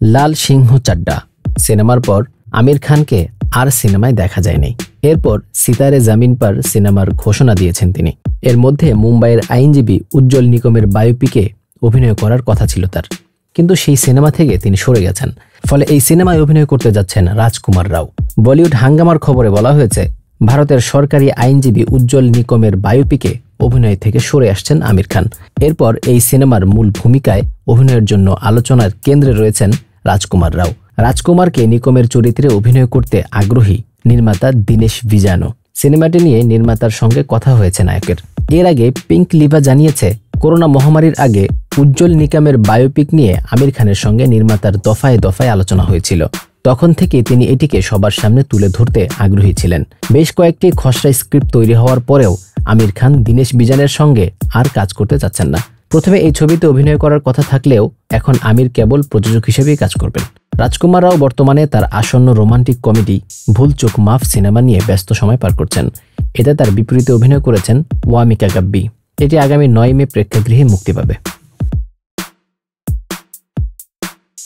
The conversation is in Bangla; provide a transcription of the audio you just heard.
লাল সিংহ চাড্ডা সিনেমার পর আমির খানকে আর সিনেমায় দেখা যায়নি। এরপর সিতারে জামিন পার সিনেমার ঘোষণা দিয়েছেন তিনি। এর মধ্যে মুম্বাইয়ের আইনজীবী উজ্জ্বল নিকমের বায়োপিকে অভিনয় করার কথা ছিল তার, কিন্তু সেই সিনেমা থেকে তিনি সরে গেছেন। ফলে এই সিনেমায় অভিনয় করতে যাচ্ছেন রাজকুমার রাও। বলিউড হাঙ্গামার খবরে বলা হয়েছে, ভারতের সরকারি আইনজীবী উজ্জ্বল নিকমের বায়োপিকে অভিনয় থেকে সরে আসছেন আমির খান। এরপর এই সিনেমার মূল ভূমিকায় অভিনয়ের জন্য আলোচনার কেন্দ্রে রয়েছেন রাজকুমার রাও। রাজকুমারকে নিকমের চরিত্রে অভিনয় করতে আগ্রহী নির্মাতা দীনেশ ভিজানো। সিনেমাটি নিয়ে নির্মাতার সঙ্গে কথা হয়েছে নায়কের। এর আগে পিঙ্ক লিভা জানিয়েছে, করোনা মহামারীর আগে উজ্জ্বল নিকমের বায়োপিক নিয়ে আমির খানের সঙ্গে নির্মাতার দফায় দফায় আলোচনা হয়েছিল। তখন থেকে তিনি এটিকে সবার সামনে তুলে ধরতে আগ্রহী ছিলেন। বেশ কয়েকটি খসড়া স্ক্রিপ্ট তৈরি হওয়ার পরেও আমির খান দীনেশ ভিজানের সঙ্গে আর কাজ করতে চাচ্ছেন না। প্রথমে এই ছবিতে অভিনয় করার কথা থাকলেও এখন আমির কেবল প্রযোজক হিসেবেই কাজ করবেন। রাজকুমার রাও বর্তমানে তার আসন্ন রোমান্টিক কমেডি ভুল চোখ মাফ সিনেমা নিয়ে ব্যস্ত সময় পার করছেন। এতে তার বিপরীতে অভিনয় করেছেন ওয়ামিকা গাব্বি। এটি আগামী 9 মে প্রেক্ষাগৃহে মুক্তি পাবে।